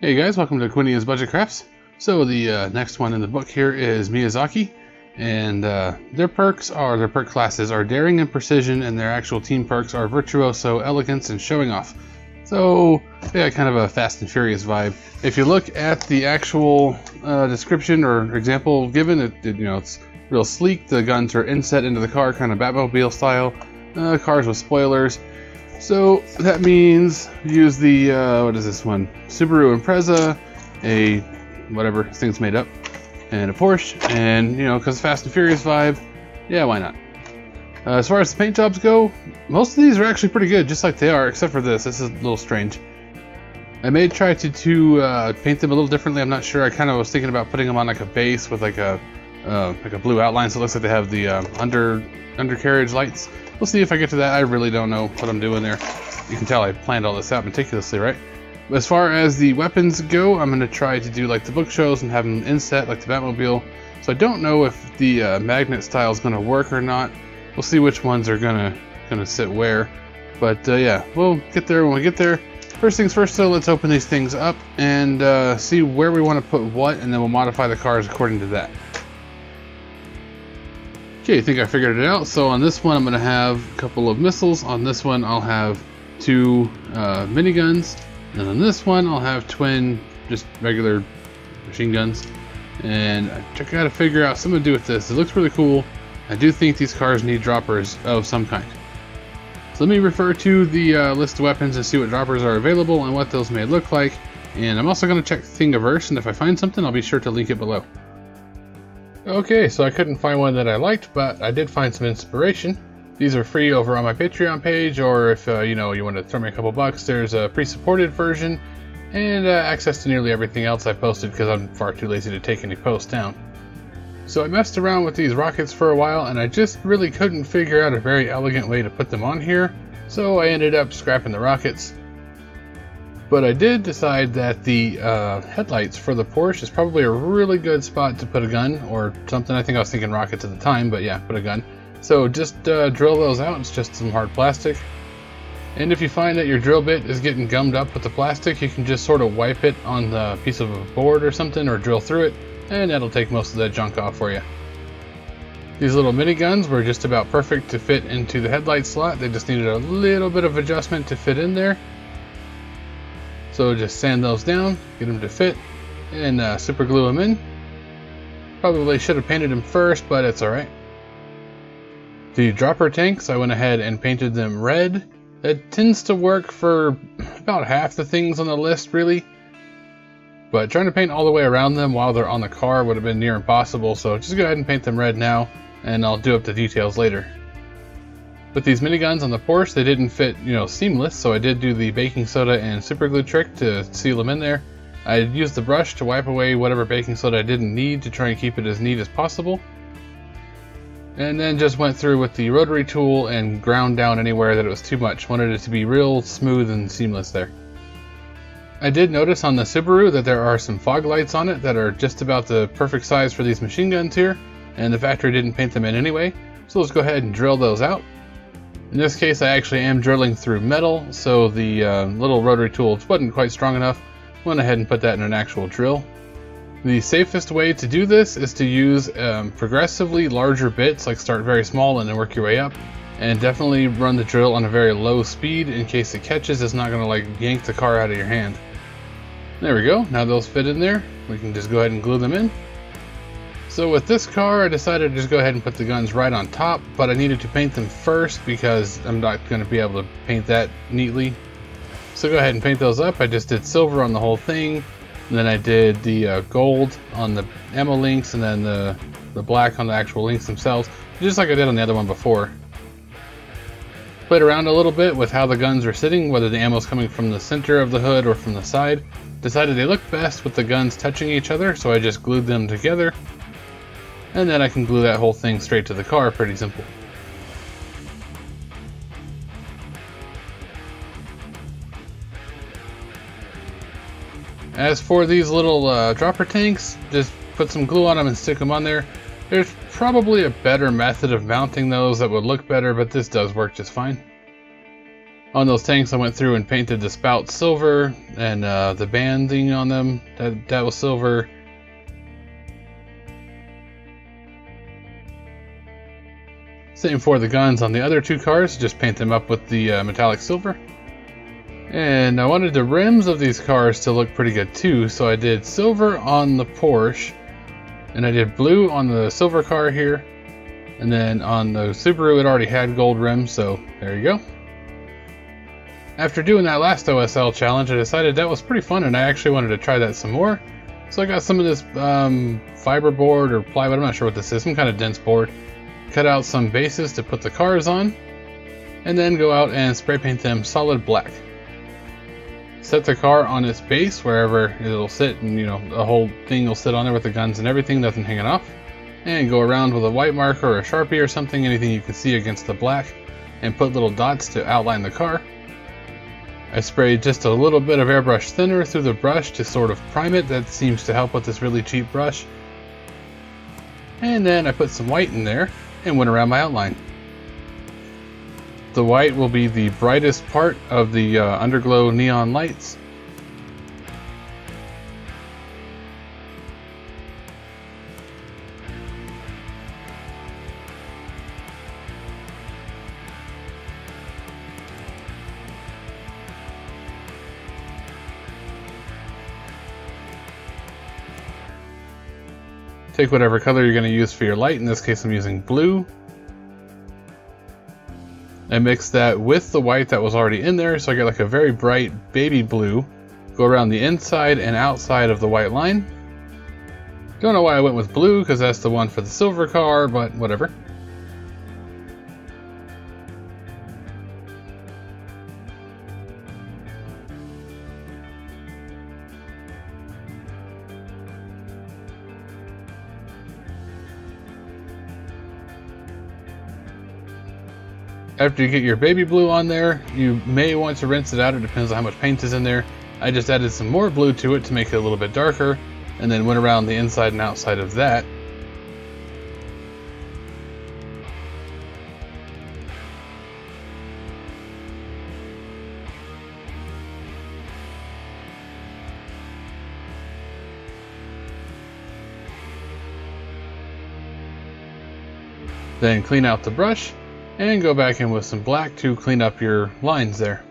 Hey guys, welcome to Quinian's Budget Crafts. So the next one in the book here is Miyazaki, and their perk classes are Daring and Precision, and their actual team perks are Virtuoso, Elegance, and Showing Off. So they got kind of a Fast and Furious vibe. If you look at the actual description or example given, it's real sleek. The guns are inset into the car, kind of Batmobile style. Cars with spoilers. So that means use the, what is this one? Subaru Impreza, a whatever this thing's made up, and a Porsche, and because Fast and Furious vibe, yeah, why not? As far as the paint jobs go, most of these are actually pretty good, just like they are, except for this. This is a little strange. I may try to paint them a little differently. I'm not sure. I kind of was thinking about putting them on like a base with like a blue outline, so it looks like they have the undercarriage lights. We'll see if I get to that. I really don't know what I'm doing there. You can tell I planned all this out meticulously, right? But as far as the weapons go, I'm going to try to do like the book shows and have them inset like the Batmobile. So I don't know if the magnet style is going to work or not. We'll see which ones are going to sit where. But yeah, we'll get there when we get there. First things first though, let's open these things up and see where we want to put what, and then we'll modify the cars according to that. Okay, I think I figured it out. So on this one, I'm going to have a couple of missiles. On this one, I'll have two miniguns. And on this one, I'll have twin, just regular machine guns. And I got to figure out something to do with this. It looks really cool. I do think these cars need droppers of some kind. So let me refer to the list of weapons and see what droppers are available and what those may look like. And I'm also going to check Thingiverse, and if I find something, I'll be sure to link it below. Okay, so I couldn't find one that I liked, but I did find some inspiration. These are free over on my Patreon page, or if you want to throw me a couple bucks, there's a pre-supported version and access to nearly everything else I posted because I'm far too lazy to take any posts down. So I messed around with these rockets for a while, and I just really couldn't figure out a very elegant way to put them on here, so I ended up scrapping the rockets. But I did decide that the headlights for the Porsche is probably a really good spot to put a gun or something. I think I was thinking rockets at the time, but yeah, put a gun. So just drill those out. It's just some hard plastic. And if you find that your drill bit is getting gummed up with the plastic, you can just sort of wipe it on the piece of a board or something, or drill through it, and that'll take most of that junk off for you. These little miniguns were just about perfect to fit into the headlight slot. They just needed a little bit of adjustment to fit in there. So just sand those down, get them to fit, and super glue them in. Probably should have painted them first, but it's alright. The dropper tanks, I went ahead and painted them red. That tends to work for about half the things on the list, really. But trying to paint all the way around them while they're on the car would have been near impossible, so just go ahead and paint them red now, and I'll do up the details later. With these miniguns on the Porsche, they didn't fit, seamless, so I did do the baking soda and super glue trick to seal them in there. I used the brush to wipe away whatever baking soda I didn't need to try and keep it as neat as possible. And then just went through with the rotary tool and ground down anywhere that it was too much. Wanted it to be real smooth and seamless there. I did notice on the Subaru that there are some fog lights on it that are just about the perfect size for these machine guns here, and the factory didn't paint them in anyway, so let's go ahead and drill those out. In this case, I actually am drilling through metal, so the little rotary tool wasn't quite strong enough. Went ahead and put that in an actual drill. The safest way to do this is to use progressively larger bits, like start very small and then work your way up, and definitely run the drill on a very low speed in case it catches. It's not going to like yank the car out of your hand. There we go. Now those fit in there. We can just go ahead and glue them in. So with this car, I decided to just go ahead and put the guns right on top, but I needed to paint them first because I'm not going to be able to paint that neatly. So go ahead and paint those up. I just did silver on the whole thing, and then I did the gold on the ammo links, and then the black on the actual links themselves, just like I did on the other one before. Played around a little bit with how the guns are sitting, whether the ammo's coming from the center of the hood or from the side. Decided they look best with the guns touching each other, so I just glued them together. And then I can glue that whole thing straight to the car, pretty simple. As for these little dropper tanks, just put some glue on them and stick them on there. There's probably a better method of mounting those that would look better, but this does work just fine. On those tanks, I went through and painted the spout silver, and the banding on them, that was silver. Same for the guns on the other two cars, just paint them up with the metallic silver. And I wanted the rims of these cars to look pretty good too, so I did silver on the Porsche, and I did blue on the silver car here, and then on the Subaru it already had gold rims, so there you go. After doing that last OSL challenge, I decided that was pretty fun and I actually wanted to try that some more. So I got some of this fiber board or plywood, I'm not sure what this is, some kind of dense board. Cut out some bases to put the cars on, and then go out and spray paint them solid black. Set the car on its base wherever it'll sit, and you know, the whole thing will sit on there with the guns and everything, nothing hanging off. And go around with a white marker or a Sharpie or something, anything you can see against the black, and put little dots to outline the car. I sprayed just a little bit of airbrush thinner through the brush to sort of prime it. That seems to help with this really cheap brush. And then I put some white in there and went around my outline. The white will be the brightest part of the underglow neon lights. Take whatever color you're going to use for your light. In this case I'm using blue. And mix that with the white that was already in there, so I get like a very bright baby blue. Go around the inside and outside of the white line. Don't know why I went with blue, because that's the one for the silver car, but whatever. After you get your baby blue on there, you may want to rinse it out. It depends on how much paint is in there. I just added some more blue to it to make it a little bit darker, and then went around the inside and outside of that. Then clean out the brush and go back in with some black to clean up your lines there.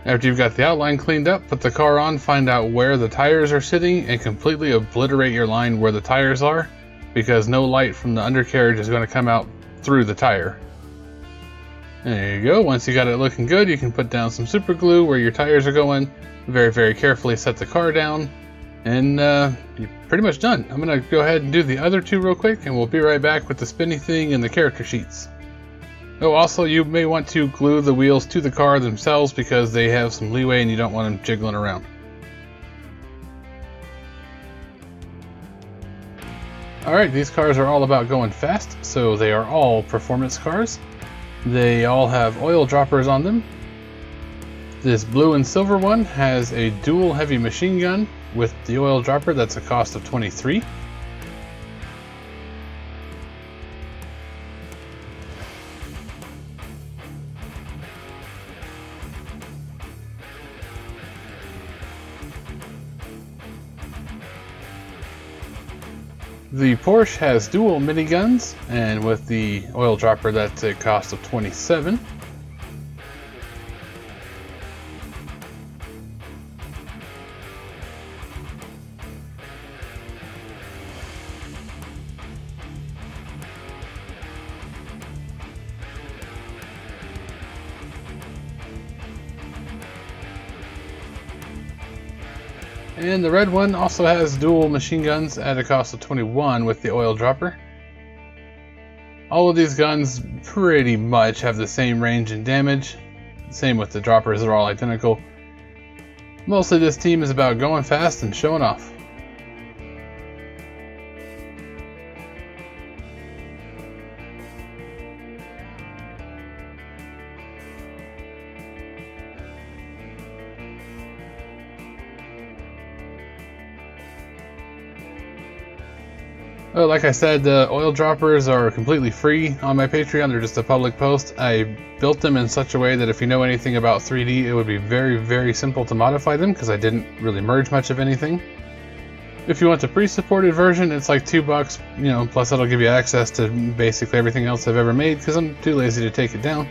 After you've got the outline cleaned up, put the car on, find out where the tires are sitting, and completely obliterate your line where the tires are, because no light from the undercarriage is going to come out through the tire. There you go. Once you got it looking good, you can put down some super glue where your tires are going. Very, very carefully set the car down, and you're pretty much done. I'm going to go ahead and do the other two real quick, and we'll be right back with the spinny thing and the character sheets. Oh, also, you may want to glue the wheels to the car themselves because they have some leeway and you don't want them jiggling around. Alright, these cars are all about going fast, so they are all performance cars. They all have oil droppers on them. This blue and silver one has a dual heavy machine gun with the oil dropper. That's a cost of 23. The Porsche has dual miniguns, and with the oil dropper that's a cost of 27. And the red one also has dual machine guns at a cost of 21 with the oil dropper. All of these guns pretty much have the same range and damage. Same with the droppers, they're all identical. Mostly this team is about going fast and showing off. Like I said, the oil droppers are completely free on my Patreon. They're just a public post. I built them in such a way that if you know anything about 3D, it would be very, very simple to modify them because I didn't really merge much of anything. If you want the pre-supported version, it's like $2, you know, plus that'll give you access to basically everything else I've ever made because I'm too lazy to take it down.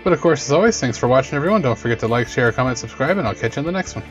But of course, as always, thanks for watching everyone. Don't forget to like, share, comment, subscribe, and I'll catch you in the next one.